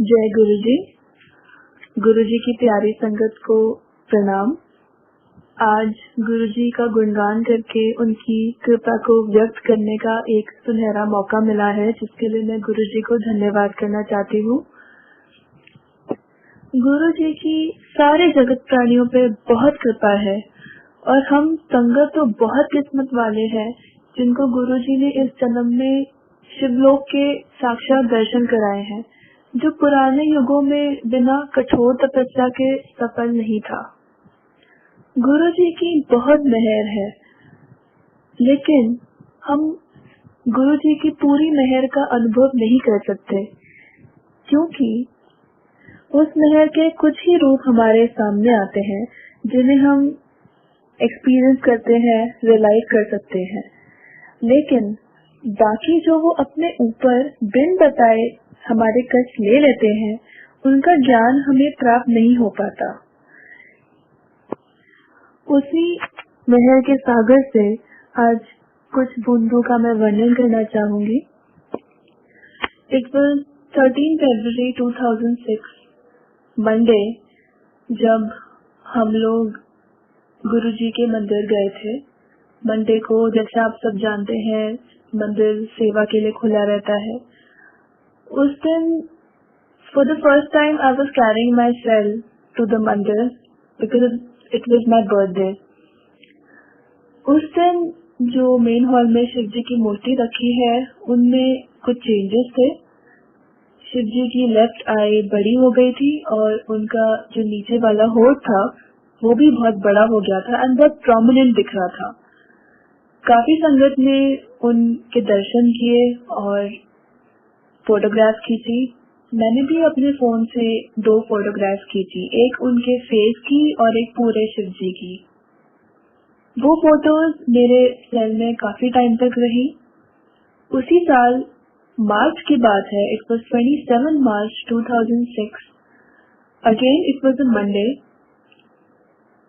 जय गुरु जी। गुरु जी की प्यारी संगत को प्रणाम। आज गुरु जी का गुणगान करके उनकी कृपा को व्यक्त करने का एक सुनहरा मौका मिला है, जिसके लिए मैं गुरु जी को धन्यवाद करना चाहती हूँ। गुरु जी की सारे जगत प्राणियों पे बहुत कृपा है और हम संगत तो बहुत किस्मत वाले हैं जिनको गुरु जी ने इस जन्म में शिवलोक के साक्षात दर्शन कराए हैं, जो पुराने युगों में बिना कठोर तपस्या के सफल नहीं था। गुरु जी की बहुत मेहर है, लेकिन हम गुरु जी की पूरी मेहर का अनुभव नहीं कर सकते, क्योंकि उस मेहर के कुछ ही रूप हमारे सामने आते हैं जिन्हें हम एक्सपीरियंस करते हैं, रियलाइज कर सकते हैं। लेकिन बाकी जो वो अपने ऊपर बिन बताए हमारे कष्ट ले लेते हैं, उनका ज्ञान हमें प्राप्त नहीं हो पाता। उसी मेहर के सागर से आज कुछ बूंदों का मैं वर्णन करना चाहूंगी। It was 13 February 2006 मंडे, जब हम लोग गुरुजी के मंदिर गए थे। मंडे को, जैसे आप सब जानते हैं, मंदिर सेवा के लिए खुला रहता है। उस दिन for the first time I was carrying my cell to the मंदिर because it was my birthday. उस दिन जो मेन हॉल में शिव जी की मूर्ति रखी है, उनमें कुछ चेंजेस थे। शिव जी की लेफ्ट आई बड़ी हो गई थी और उनका जो नीचे वाला होठ था वो भी बहुत बड़ा हो गया था एंड बहुत प्रोमिनेंट दिख रहा था। काफी संगत ने उनके दर्शन किए और फोटोग्राफ खींची। मैंने भी अपने फोन से 2 फोटोग्राफ खींची, एक उनके फेस की और एक पूरे शिव जी की। वो फोटोज मेरे सेल में काफी टाइम तक रही। उसी साल मार्च की बात है, it was 27 March 2006। Again it was a Monday.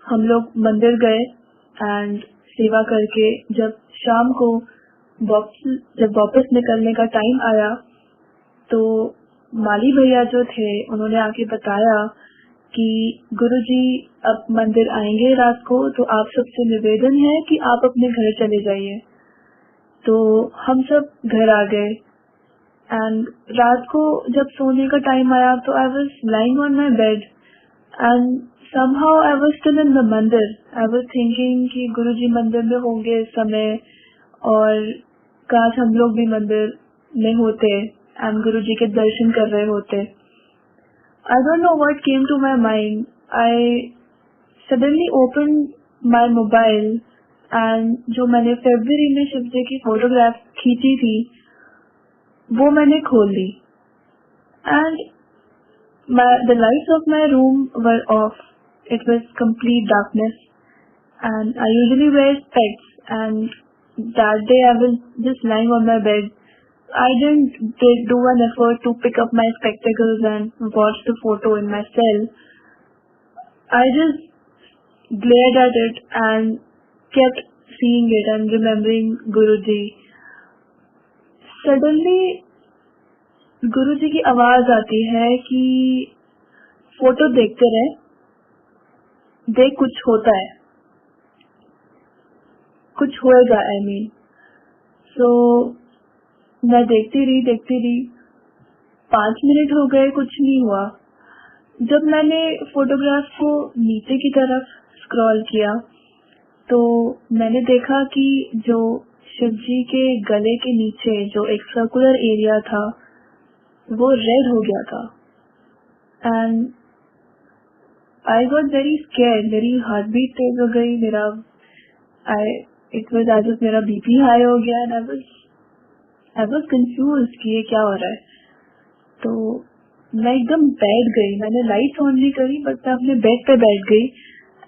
हम लोग मंदिर गए एंड सेवा करके जब शाम को जब वापस निकलने का टाइम आया, तो माली भैया जो थे उन्होंने आके बताया कि गुरुजी अब मंदिर आएंगे रात को, तो आप सबसे निवेदन है कि आप अपने घर चले जाइए। तो हम सब घर आ गए एंड रात को जब सोने का टाइम आया तो I was lying on my bed and somehow I was still in the मंदिर। I was thinking कि गुरुजी मंदिर में होंगे इस समय और काश हम लोग भी मंदिर में होते एंड गुरुजी के दर्शन कर रहे होते। I don't know what came to my mind. I suddenly opened my mobile and जो मैंने फरवरी में शिव जी की फोटोग्राफ खींची थी वो मैंने खोल ली and the lights of my room were off. It was complete darkness and I usually wear specs, and that day I was just lying on my bed. I didn't do an effort to pick up my spectacles and watch the photo in my cell. I just glared at it and kept seeing it and remembering Guruji. Suddenly गुरुजी की आवाज आती है कि photo देखते रहे, देख कुछ होता है, कुछ होएगा। I mean, so मैं देखती रही। 5 मिनट हो गए, कुछ नहीं हुआ। जब मैंने फोटोग्राफ को नीचे की तरफ स्क्रॉल किया तो मैंने देखा कि जो शिव जी के गले के नीचे जो एक सर्कुलर एरिया था वो रेड हो गया था and I got very scared. मेरी हार्ट बीट तेज हो गई, इट वाज एज इफ मेरा बीपी हाई हो गया एंड आई वाज कंफ्यूज्ड कि ये क्या हो रहा है। तो मैं एकदम बैठ गई, मैंने लाइट ऑन नहीं करी बट मैं अपने बेड पे बैठ गई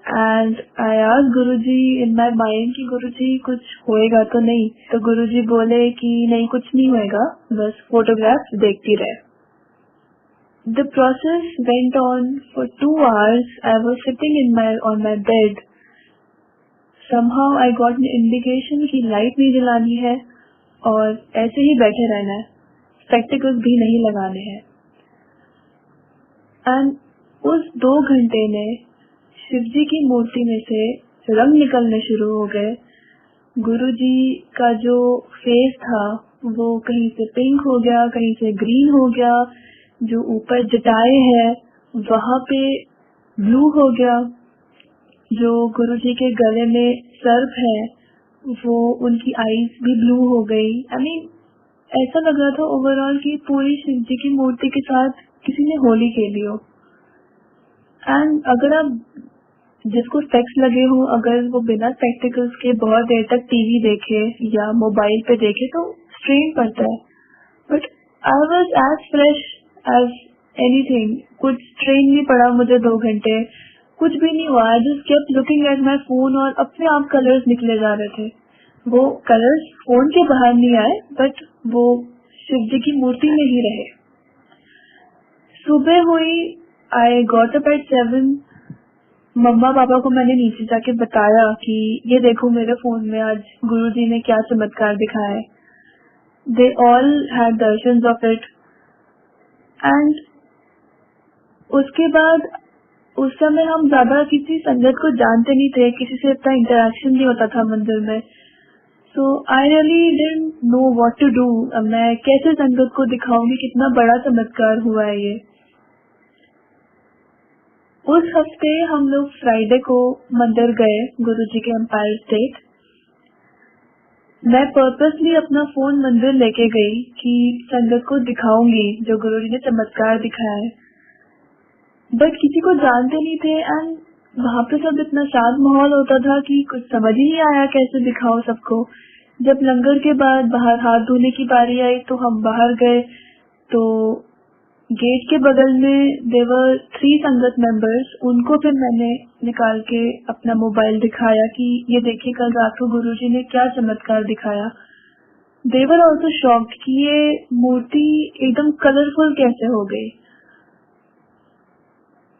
and I asked Guruji in my mind कि गुरुजी कुछ होएगा तो नहीं। तो गुरुजी बोले कि नहीं, कुछ नहीं होएगा, बस फोटोग्राफ देखती रहे। The process went on for 2 hours. I was sitting on my bed. Somehow I got an indication कि लाइट नहीं जलानी है और ऐसे ही बैठे रहना है, स्पेक्टिकल्स भी नहीं लगाने हैं। एंड उस 2 घंटे में शिवजी की मूर्ति में से रंग निकलने शुरू हो गए। गुरुजी का जो फेस था वो कहीं से पिंक हो गया, कहीं से ग्रीन हो गया, जो ऊपर जटाएं है वहां पे ब्लू हो गया, जो गुरुजी के गले में सर्प है वो उनकी आईज भी ब्लू हो गई। आई मीन ऐसा लग रहा था ओवरऑल कि पूरी शिवजी की मूर्ति के साथ किसी ने होली खेली हो। एंड अगर आप जिसको स्पेक्स लगे हो, अगर वो बिना स्पेक्टिकल्स के बहुत देर तक टीवी देखे या मोबाइल पे देखे तो स्ट्रेन पड़ता है, but I was as fresh as anything. कुछ स्ट्रेन नहीं पड़ा मुझे 2 घंटे, कुछ भी नहीं हुआ। I just kept looking at my phone और अपने आप कलर्स निकले जा रहे थे। वो कलर्स फोन के बाहर नहीं आए बट वो शिवजी की मूर्ति में ही रहे। सुबह हुई, आई गॉट अप एट 7। मम्मा पापा को मैंने नीचे जाके बताया कि ये देखो मेरे फोन में आज गुरुजी ने क्या चमत्कार दिखाया है। They all had darshans of it. And उसके बाद उस समय हम ज्यादा किसी संगत को जानते नहीं थे, किसी से इतना इंटरेक्शन नहीं होता था मंदिर में। So I really didn't know what to do. मैं कैसे संगत को दिखाऊंगी कितना बड़ा चमत्कार हुआ है ये। उस हफ्ते हम लोग फ्राइडे को मंदिर गए गुरुजी के एम्पायर स्टेट। मैं पर्पसली अपना फोन मंदिर लेके गई कि संगत को दिखाऊंगी जो गुरुजी ने चमत्कार दिखाया है, बट किसी को जानते नहीं थे। एंड वहां पे सब इतना शांत माहौल होता था कि कुछ समझ ही नहीं आया कैसे दिखाओ सबको। जब लंगर के बाद बाहर हाथ धोने की बारी आई तो हम बाहर गए, तो गेट के बगल में देवर 3 संगत मेंबर्स, उनको फिर मैंने निकाल के अपना मोबाइल दिखाया कि ये देखिए कल रात को गुरुजी ने क्या चमत्कार दिखाया। देवर ऑल्सो शॉक्ड कि ये मूर्ति एकदम कलरफुल कैसे हो गई।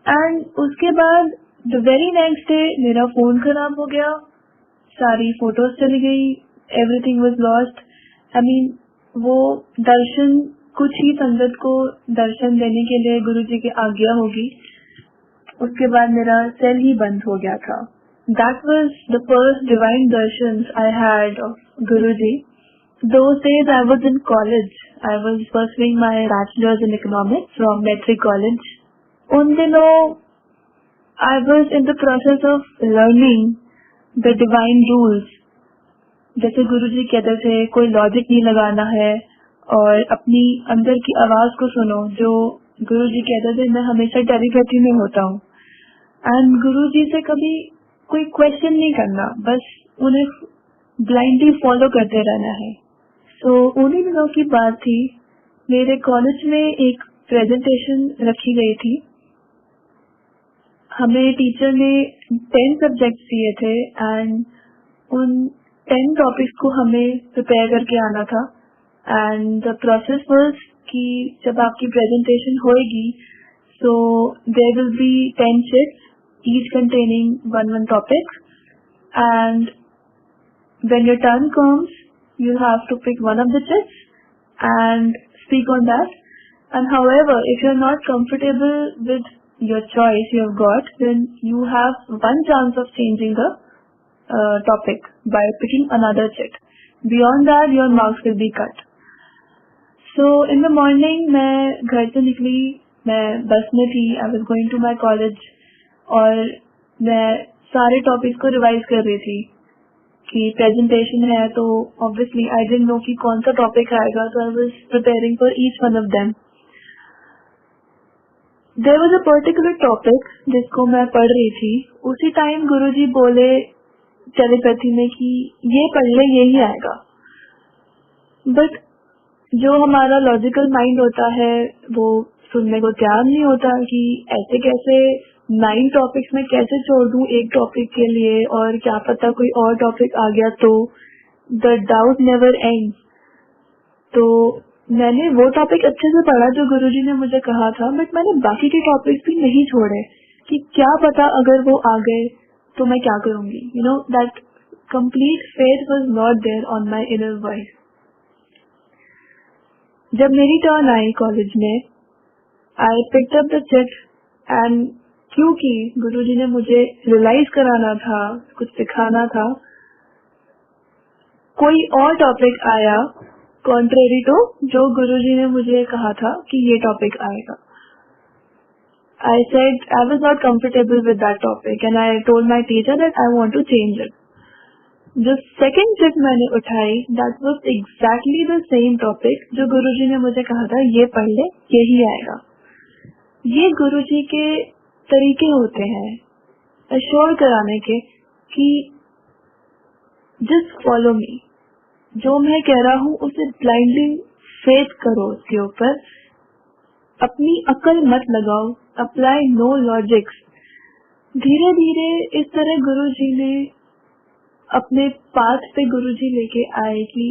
एंड उसके बाद द वेरी नेक्स्ट डे मेरा फोन खराब हो गया, सारी फोटोज चली गई, everything was lost. I mean वो दर्शन, कुछ ही संगत को दर्शन देने के लिए गुरुजी की आज्ञा होगी, उसके बाद मेरा सेल ही बंद हो गया था। That was the first divine Darshan I had of Guruji. Those days I was in college. I was pursuing my bachelor's in economics from Metric College. उन दिनों I was in the process of learning the divine rules. जैसे गुरुजी कहते थे कोई logic नहीं लगाना है और अपनी अंदर की आवाज को सुनो। जो गुरुजी कहते थे मैं हमेशा टेलीपैथी में होता हूँ। एंड गुरुजी से कभी कोई क्वेश्चन नहीं करना, बस उन्हें ब्लाइंडली फॉलो करते रहना है। सो उन्हीं दिनों की बात थी, मेरे कॉलेज में एक प्रेजेंटेशन रखी गई थी। हमें टीचर ने 10 सब्जेक्ट दिए थे एंड उन 10 टॉपिक्स को हमें प्रिपेयर करके आना था। एंड द प्रोसेस वाज कि जब आपकी प्रेजेंटेशन होएगी so there will be 10 sheets each containing one topic, and when your turn comes you have to pick one of the chits and speak on that. And however, if you're not comfortable with your choice you have got, then you have one chance of changing the topic by picking another chit. Beyond that, your marks will be cut. So in the morning, मैं घर से निकली, मैं बस में थी, I was going to my college, और मैं सारे टॉपिक्स को रिवाइज कर रही थी कि प्रेजेंटेशन है तो ऑब्वियसली आई डिडंट नो कि कौन सा टॉपिक आएगा, so I was preparing for each one of them. There was a particular topic जिसको मैं पढ़ रही थी। उसी टाइम गुरुजी बोले टेलीपैथी में कि ये पढ़ ले, यही आएगा। बट जो हमारा लॉजिकल माइंड होता है वो सुनने को तैयार नहीं होता कि ऐसे कैसे 9 टॉपिक्स में कैसे छोड़ दूं एक टॉपिक के लिए, और क्या पता कोई और टॉपिक आ गया तो। The doubt never ends. तो मैंने वो टॉपिक अच्छे से पढ़ा जो गुरुजी ने मुझे कहा था, बट मैंने बाकी के टॉपिक्स भी नहीं छोड़े कि क्या पता अगर वो आ गए तो मैं क्या करूंगी। You know that complete faith was not there on my inner voice. जब मेरी टर्न आई कॉलेज में, I picked up the chit and क्योंकि गुरुजी ने मुझे रियलाइज कराना था, कुछ सिखाना था, कोई और टॉपिक आया कॉन्ट्रेरी टू जो गुरुजी ने मुझे कहा था कि ये टॉपिक आएगा. I said I was not comfortable with that topic and I told my teacher that I want to change it. जो सेकेंड ट्रिप मैंने उठाई, that was exactly the same topic जो गुरुजी ने मुझे कहा था ये पढ़ ले, यही आएगा. ये गुरुजी के तरीके होते हैं अश्योर कराने के कि just follow me, जो मैं कह रहा हूँ उसे ब्लाइंडली फेथ करो, उसके ऊपर अपनी अकल मत लगाओ, अप्लाई नो लॉजिक्स. धीरे धीरे इस तरह गुरुजी ने अपने पाथ पे गुरुजी लेके आए कि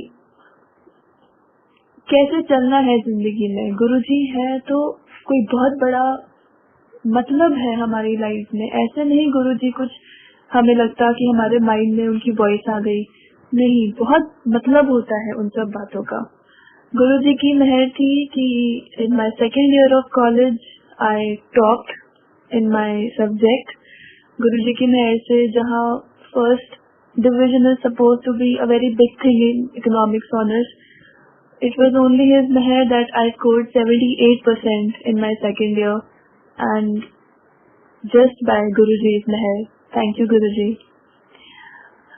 कैसे चलना है जिंदगी में. गुरुजी है तो कोई बहुत बड़ा मतलब है हमारी लाइफ में. ऐसे नहीं गुरुजी कुछ हमें लगता कि हमारे माइंड में उनकी वॉइस आ गई, नहीं, बहुत मतलब होता है उन सब बातों का. गुरुजी की मेहर थी कि in my second year of college I topped in my subject. Guruji की मेहर से जहाँ first division is suppose to be a very big thing in economics honours, it was only his meher that I scored 78% in my second year, and just by Guruji's meher. Thank you, Guruji.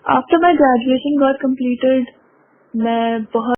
After my graduation got completed, मैं बहुत